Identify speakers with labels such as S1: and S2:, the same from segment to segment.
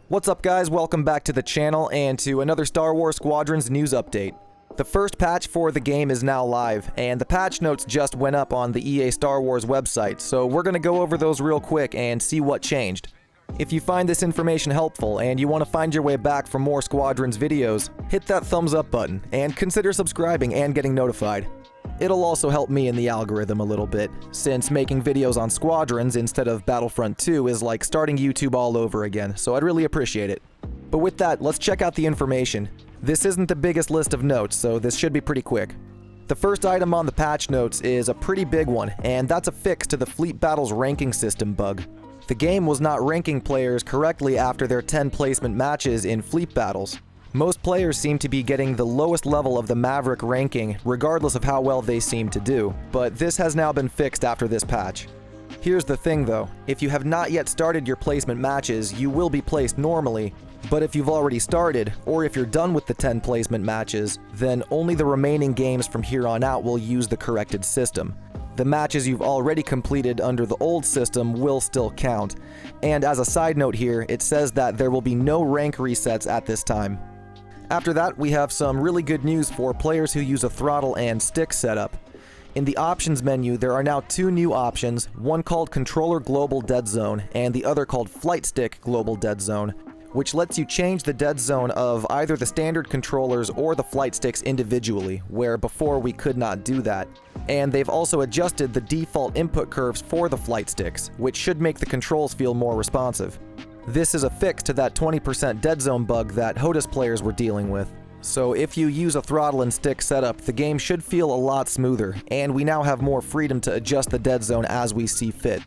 S1: What's up guys, welcome back to the channel and to another Star Wars Squadrons news update. The first patch for the game is now live, and the patch notes just went up on the EA Star Wars website, so we're gonna go over those real quick and see what changed. If you find this information helpful and you want to find your way back for more Squadrons videos, hit that thumbs up button and consider subscribing and getting notified. It'll also help me in the algorithm a little bit, since making videos on Squadrons instead of Battlefront 2 is like starting YouTube all over again, so I'd really appreciate it. But with that, let's check out the information. This isn't the biggest list of notes, so this should be pretty quick. The first item on the patch notes is a pretty big one, and that's a fix to the Fleet Battles ranking system bug. The game was not ranking players correctly after their 10 placement matches in Fleet Battles. Most players seem to be getting the lowest level of the Maverick ranking, regardless of how well they seem to do, but this has now been fixed after this patch. Here's the thing though, if you have not yet started your placement matches, you will be placed normally, but if you've already started, or if you're done with the 10 placement matches, then only the remaining games from here on out will use the corrected system. The matches you've already completed under the old system will still count, and as a side note here, it says that there will be no rank resets at this time. After that, we have some really good news for players who use a throttle and stick setup. In the options menu, there are now two new options, one called Controller Global Dead Zone and the other called Flight Stick Global Dead Zone, which lets you change the dead zone of either the standard controllers or the flight sticks individually, where before we could not do that. And they've also adjusted the default input curves for the flight sticks, which should make the controls feel more responsive. This is a fix to that 20% dead zone bug that HOTAS players were dealing with. So if you use a throttle and stick setup, the game should feel a lot smoother, and we now have more freedom to adjust the dead zone as we see fit.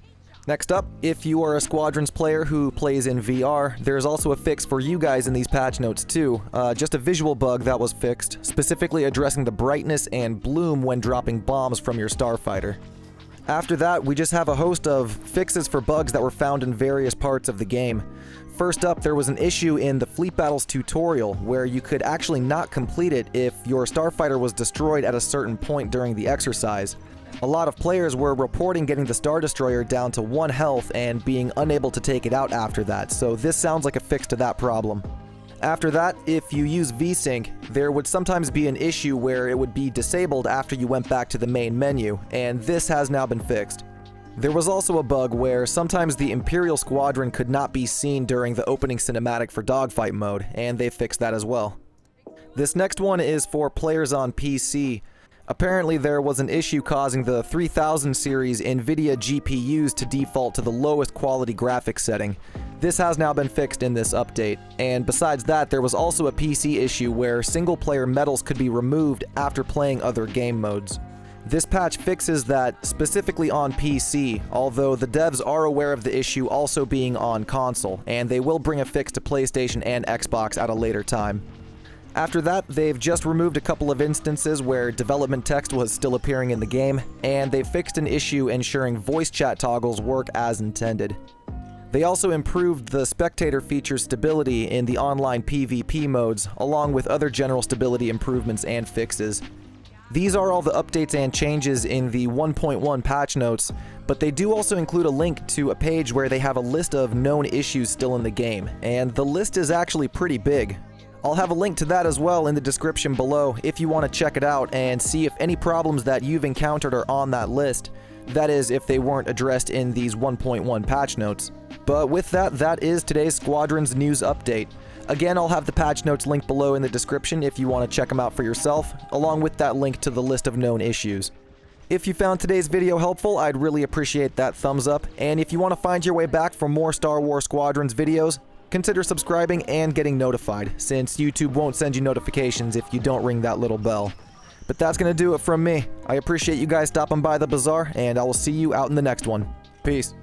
S1: Next up, if you are a Squadrons player who plays in VR, there's also a fix for you guys in these patch notes too. Just a visual bug that was fixed, specifically addressing the brightness and bloom when dropping bombs from your starfighter. After that, we just have a host of fixes for bugs that were found in various parts of the game. First up, there was an issue in the Fleet Battles tutorial where you could actually not complete it if your starfighter was destroyed at a certain point during the exercise. A lot of players were reporting getting the Star Destroyer down to 1 health and being unable to take it out after that, so this sounds like a fix to that problem. After that, if you use VSync, there would sometimes be an issue where it would be disabled after you went back to the main menu, and this has now been fixed. There was also a bug where sometimes the Imperial Squadron could not be seen during the opening cinematic for dogfight mode, and they fixed that as well. This next one is for players on PC. Apparently there was an issue causing the 3000 series NVIDIA GPUs to default to the lowest quality graphics setting. This has now been fixed in this update, and besides that, there was also a PC issue where single-player medals could be removed after playing other game modes. This patch fixes that specifically on PC, although the devs are aware of the issue also being on console, and they will bring a fix to PlayStation and Xbox at a later time. After that, they've just removed a couple of instances where development text was still appearing in the game, and they fixed an issue ensuring voice chat toggles work as intended. They also improved the spectator feature's stability in the online PvP modes, along with other general stability improvements and fixes. These are all the updates and changes in the 1.1 patch notes, but they do also include a link to a page where they have a list of known issues still in the game, and the list is actually pretty big. I'll have a link to that as well in the description below if you want to check it out and see if any problems that you've encountered are on that list. That is, if they weren't addressed in these 1.1 patch notes. But with that, that is today's Squadrons news update. Again, I'll have the patch notes linked below in the description if you want to check them out for yourself, along with that link to the list of known issues. If you found today's video helpful, I'd really appreciate that thumbs up, and if you want to find your way back for more Star Wars Squadrons videos, consider subscribing and getting notified, since YouTube won't send you notifications if you don't ring that little bell. But that's gonna do it from me. I appreciate you guys stopping by the bazaar, and I will see you out in the next one. Peace.